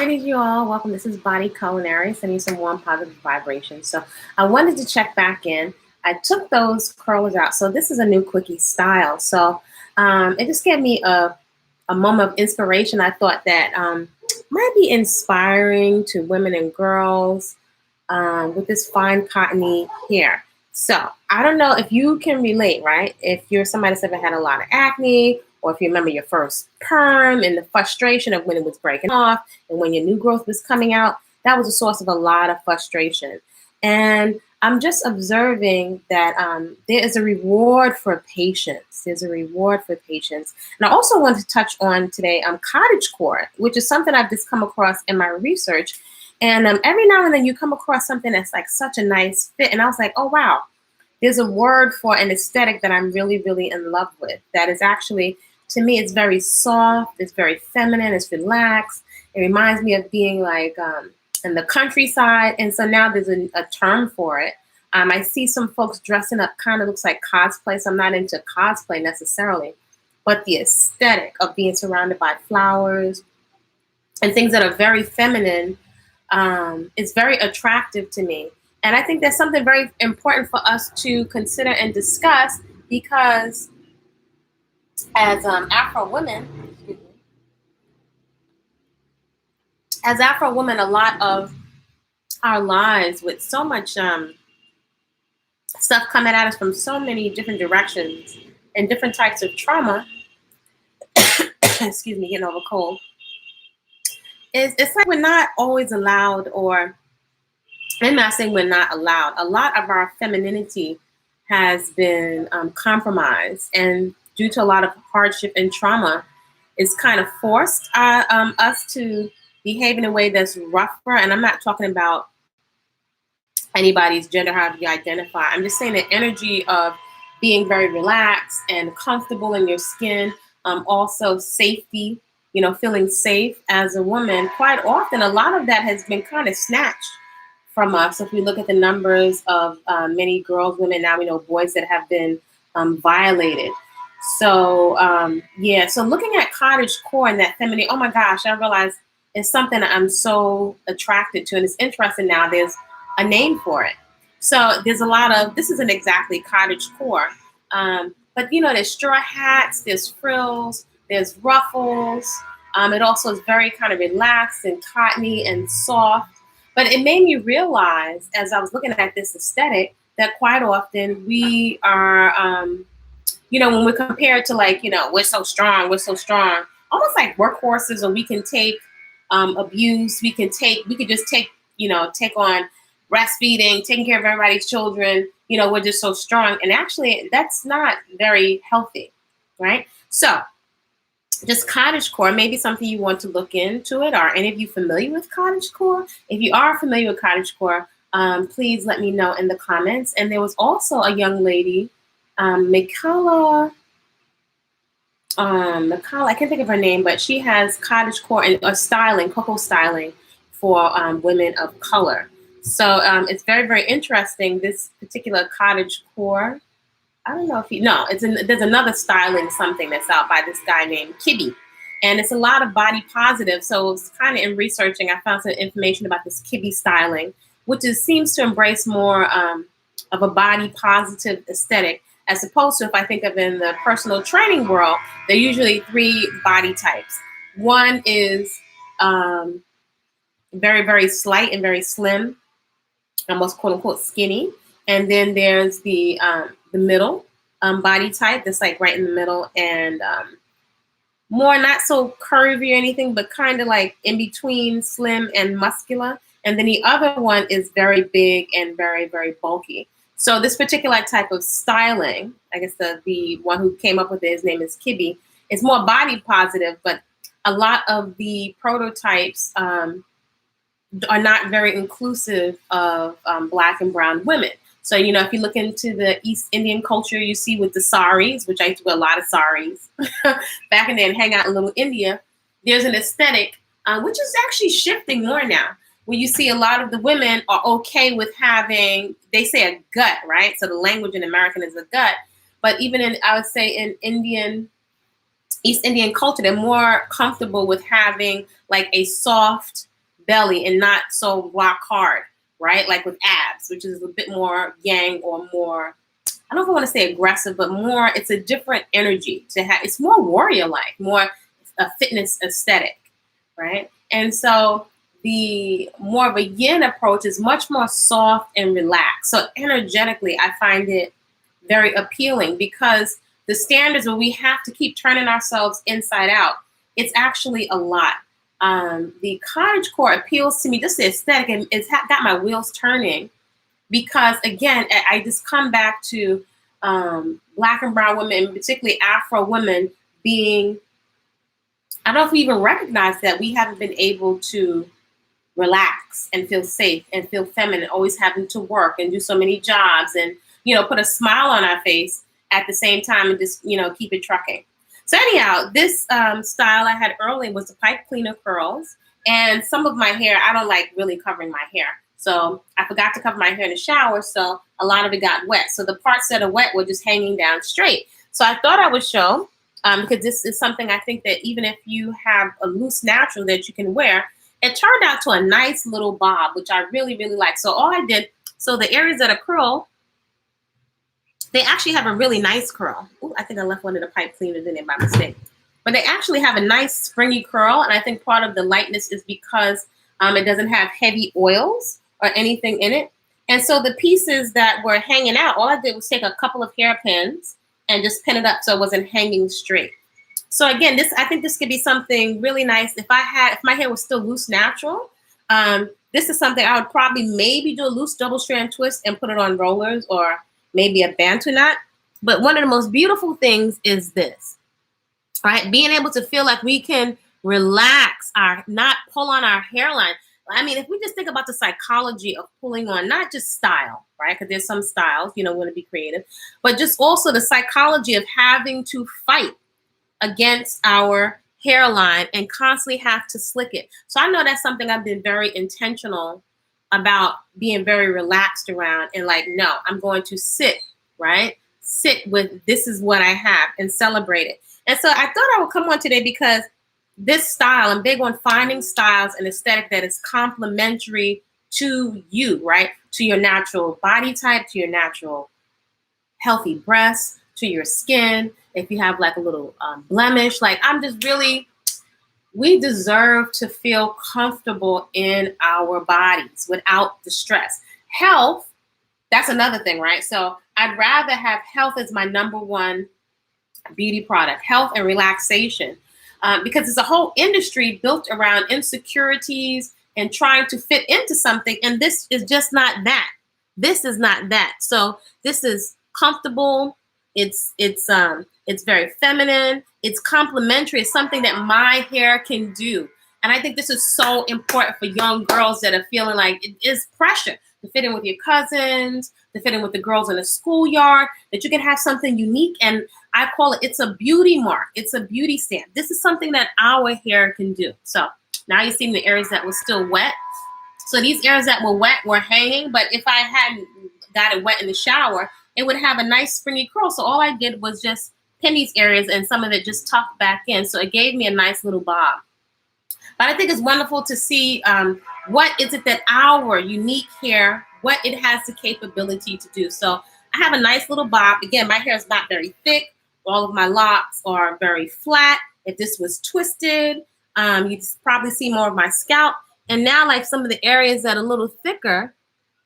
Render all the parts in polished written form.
Greetings, you all. Welcome. This is Body-Culinary, sending you some warm, positive vibrations. So I wanted to check back in. I took those curlers out. So this is a new Quickie style. So it just gave me a moment of inspiration. I thought that might be inspiring to women and girls with this fine cottony hair. So I don't know if you can relate, right? If you're somebody that's ever had a lot of acne, or if you remember your first perm and the frustration of when it was breaking off and when your new growth was coming out, that was a source of a lot of frustration. And I'm just observing that there is a reward for patience. There's a reward for patience. And I also want to touch on today cottage core, which is something I've just come across in my research. And every now and then you come across something that's like such a nice fit. And I was like, oh, wow, there's a word for an aesthetic that I'm really, really in love with. That is actually, to me, it's very soft. It's very feminine. It's relaxed. It reminds me of being like in the countryside. And so now there's a term for it. I see some folks dressing up, kind of looks like cosplay. So I'm not into cosplay necessarily. But the aesthetic of being surrounded by flowers and things that are very feminine is very attractive to me. And I think that's something very important for us to consider and discuss, because as Afro women, a lot of our lives with so much stuff coming at us from so many different directions and different types of trauma, excuse me, getting over a cold, it's like we're not always allowed, or I'm not saying we're not allowed. A lot of our femininity has been compromised, and due to a lot of hardship and trauma, it's kind of forced us to behave in a way that's rougher. And I'm not talking about anybody's gender, however you identify. I'm just saying the energy of being very relaxed and comfortable in your skin, also safety, feeling safe as a woman. Quite often, a lot of that has been kind of snatched from us. If we look at the numbers of many girls, women, now we know boys that have been violated. So yeah, so looking at cottage core and that feminine, oh my gosh, I realized it's something I'm so attracted to. And it's interesting now, there's a name for it. So there's a lot of, this isn't exactly cottage core, but there's straw hats, there's frills, there's ruffles. It also is very kind of relaxed and cottony and soft. But it made me realize, as I was looking at this aesthetic, that quite often we are, when we're compared to like, we're so strong, almost like workhorses, or we can take abuse, we could just take on breastfeeding, taking care of everybody's children, we're just so strong. And actually, that's not very healthy, right? So just cottage core, maybe something you want to look into it. Are any of you familiar with cottage core? If you are familiar with cottage core, please let me know in the comments. And there was also a young lady, Mikala, I can't think of her name, but she has cottage core and styling, cocoa styling for women of color. So it's very, very interesting. This particular cottage core, I don't know if there's another styling something that's out by this guy named Quickie. And it's a lot of body positive. So it's kind of in researching, I found some information about this Quickie styling, which seems to embrace more of a body positive aesthetic, as opposed to, if I think of in the personal training world, there are usually 3 body types. One is very, very slight and very slim, almost quote unquote skinny. And then there's the middle body type that's like right in the middle, and more not so curvy or anything, but kind of like in between slim and muscular. And then the other one is very big and very, very bulky. So this particular type of styling, I guess the one who came up with it, his name is Quickie, is more body positive, but a lot of the prototypes are not very inclusive of Black and brown women. So, if you look into the East Indian culture, you see with the saris, which I used to wear a lot of saris back in the day and hang out in Little India, there's an aesthetic, which is actually shifting more now, where you see a lot of the women are okay with having, they say a gut, right? So the language in American is a gut. But even I would say in East Indian culture, they're more comfortable with having like a soft, belly and not so rock hard, right? Like with abs, which is a bit more yang or more, I don't know if I want to say aggressive, but more, it's a different energy to have. It's more warrior-like, more a fitness aesthetic, right? And so the more of a yin approach is much more soft and relaxed. So energetically, I find it very appealing because the standards where we have to keep turning ourselves inside out, it's actually a lot. The cottage core appeals to me, just the aesthetic, and it's got my wheels turning because, again, I just come back to Black and brown women, and particularly Afro women, being, I don't know if we even recognize that we haven't been able to relax and feel safe and feel feminine, always having to work and do so many jobs and, put a smile on our face at the same time and just, keep it trucking. So anyhow, this style I had earlier was the pipe cleaner curls, and some of my hair, I don't like really covering my hair. So I forgot to cover my hair in the shower, so a lot of it got wet. So the parts that are wet were just hanging down straight. So I thought I would show, because this is something I think that even if you have a loose natural that you can wear, it turned out to a nice little bob, which I really, really like. So all I did, so the areas that are curl, they actually have a really nice curl. Ooh, I think I left one of the pipe cleaners in there by mistake. But they actually have a nice springy curl, and I think part of the lightness is because it doesn't have heavy oils or anything in it. And so the pieces that were hanging out, all I did was take a couple of hairpins and just pin it up so it wasn't hanging straight. So again, I think this could be something really nice. If my hair was still loose natural, this is something I would probably maybe do a loose double strand twist and put it on rollers or maybe a bantu knot. But one of the most beautiful things is this, right? Being able to feel like we can relax not pull on our hairline. I mean, if we just think about the psychology of pulling on, not just style, right? Because there's some styles, we want to be creative, but just also the psychology of having to fight against our hairline and constantly have to slick it. So I know that's something I've been very intentional about, being very relaxed around, and like, no, I'm going to sit, right? Sit with, this is what I have, and celebrate it. And so I thought I would come on today because this style, I'm big on finding styles and aesthetic that is complementary to you, right? To your natural body type, to your natural healthy breasts, to your skin. If you have like a little blemish, like we deserve to feel comfortable in our bodies without the stress. Health, that's another thing, right? So I'd rather have health as my number one beauty product, health and relaxation. Because it's a whole industry built around insecurities and trying to fit into something. And this is just not that. This is not that. So this is comfortable. It's very feminine. It's complimentary. It's something that my hair can do. And I think this is so important for young girls that are feeling like it is pressure to fit in with your cousins, to fit in with the girls in the schoolyard, that you can have something unique. And I call it's a beauty mark. It's a beauty stamp. This is something that our hair can do. So now you're seeing the areas that were still wet. So these areas that were wet were hanging, but if I hadn't got it wet in the shower, it would have a nice springy curl. So all I did was just pin these areas and some of it just tucked back in. So it gave me a nice little bob. But I think it's wonderful to see what is it that our unique hair, what it has the capability to do. So I have a nice little bob. Again, my hair is not very thick. All of my locks are very flat. If this was twisted, you'd probably see more of my scalp. And now like some of the areas that are a little thicker,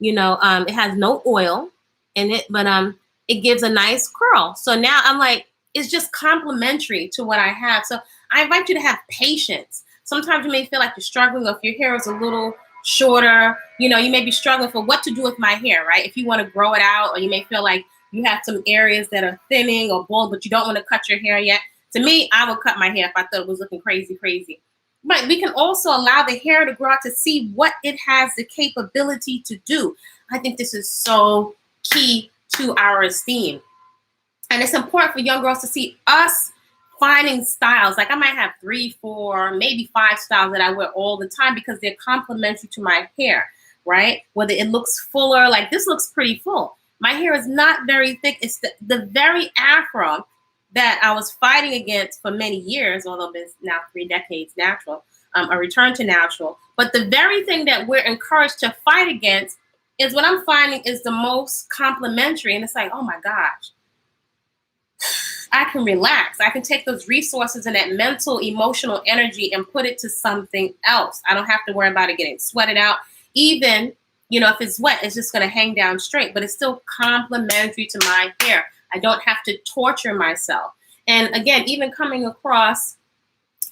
it has no oil in it, but it gives a nice curl. So now I'm like, it's just complementary to what I have. So I invite you to have patience. Sometimes you may feel like you're struggling, or if your hair is a little shorter, you may be struggling for what to do with my hair, right? If you want to grow it out, or you may feel like you have some areas that are thinning or bald, but you don't want to cut your hair yet. To me, I would cut my hair if I thought it was looking crazy. But we can also allow the hair to grow out to see what it has the capability to do. I think this is so key to our esteem. And it's important for young girls to see us finding styles. Like I might have 3, 4, maybe 5 styles that I wear all the time because they're complementary to my hair, right? Whether it looks fuller, like this looks pretty full. My hair is not very thick. It's the very afro that I was fighting against for many years, although it's now 3 decades natural. a return to natural. But the very thing that we're encouraged to fight against is what I'm finding is the most complementary. And it's like, oh my gosh, I can relax. I can take those resources and that mental, emotional energy and put it to something else. I don't have to worry about it getting sweated out. Even, you know, if it's wet, it's just going to hang down straight, but it's still complementary to my hair. I don't have to torture myself. And again, even coming across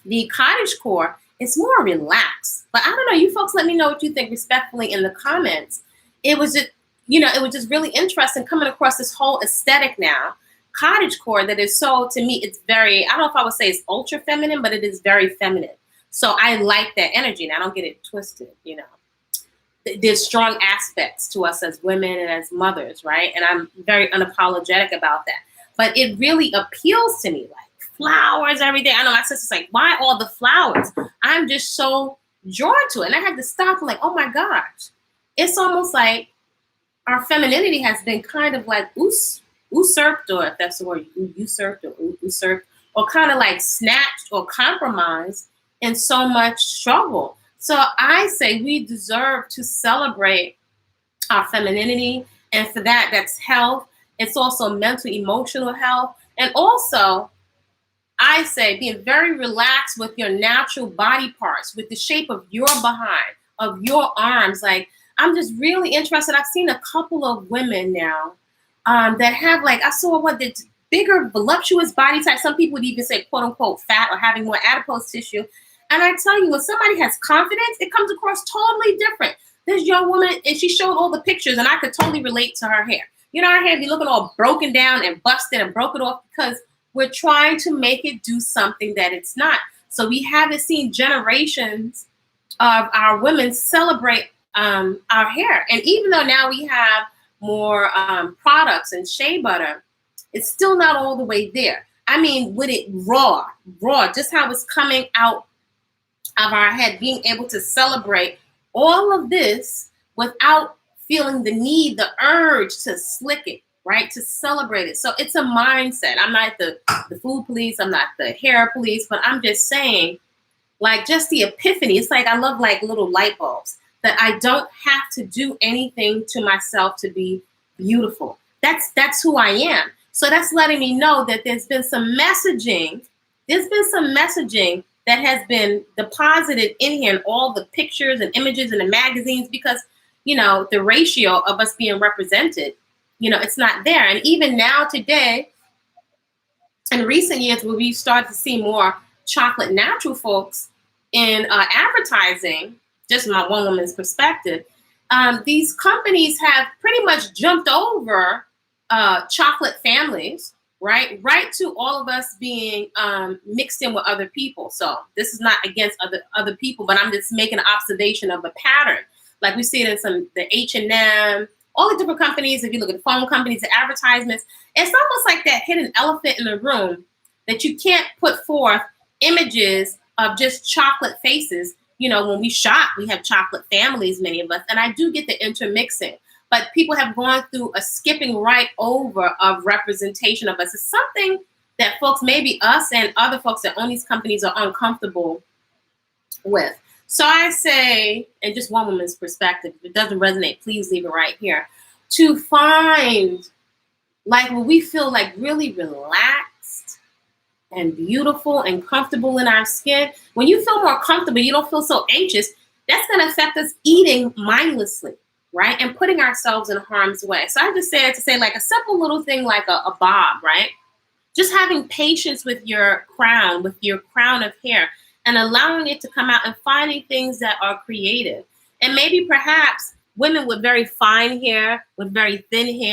the Cottage core, it's more relaxed. But I don't know, you folks let me know what you think respectfully in the comments. It was just, you know, it was just really interesting coming across this whole aesthetic now. Cottage core that is so, to me, it's very, I don't know if I would say it's ultra feminine, but it is very feminine. So I like that energy, and I don't get it twisted, you know. There's strong aspects to us as women and as mothers, right? And I'm very unapologetic about that. But it really appeals to me, like flowers every day. I know my sister's like, why all the flowers? I'm just so drawn to it. And I had to stop and like, oh my gosh. It's almost like our femininity has been kind of like usurped, or if that's the word, usurped or kind of like snatched or compromised in so much struggle. So I say we deserve to celebrate our femininity, and for that, that's health. It's also mental, emotional health, and also I say being very relaxed with your natural body parts, with the shape of your behind, of your arms. Like, I'm just really interested. I've seen a couple of women now that have, like, I saw the bigger, voluptuous body type. Some people would even say, quote unquote, fat or having more adipose tissue. And I tell you, when somebody has confidence, it comes across totally different. This young woman, and she showed all the pictures, and I could totally relate to her hair. You know, her hair be looking all broken down and busted and broken off because we're trying to make it do something that it's not. So we haven't seen generations of our women celebrate our hair. And even though now we have more products and shea butter, it's still not all the way there. I mean, with it raw, just how it's coming out of our head, being able to celebrate all of this without feeling the need, the urge to slick it, right? To celebrate it. So it's a mindset. I'm not the food police. I'm not the hair police, but I'm just saying, like, just the epiphany. It's like, I love like little light bulbs that I don't have to do anything to myself to be beautiful. That's who I am. So that's letting me know that there's been some messaging. There's been some messaging that has been deposited in here, in all the pictures and images in the magazines, because, you know, the ratio of us being represented, you know, it's not there. And even now today, in recent years, where we started to see more chocolate natural folks in advertising, just my one woman's perspective, these companies have pretty much jumped over chocolate families, right to all of us being mixed in with other people. So this is not against other people, but I'm just making an observation of a pattern. Like we see it in the H&M, all the different companies. If you look at the phone companies, the advertisements, it's almost like that hidden elephant in the room that you can't put forth images of just chocolate faces. You know, when we shop, we have chocolate families, many of us, and I do get the intermixing. But people have gone through a skipping right over of representation of us. It's something that folks, maybe us and other folks that own these companies, are uncomfortable with. So I say, and just one woman's perspective, if it doesn't resonate, please leave it right here. To find, like, when we feel like really relaxed and beautiful and comfortable in our skin, when you feel more comfortable, you don't feel so anxious, that's going to affect us eating mindlessly, right? And putting ourselves in harm's way. So I just said to say, like, a simple little thing like a bob, right? Just having patience with your crown of hair, and allowing it to come out and finding things that are creative. And maybe perhaps women with very fine hair, with very thin hair,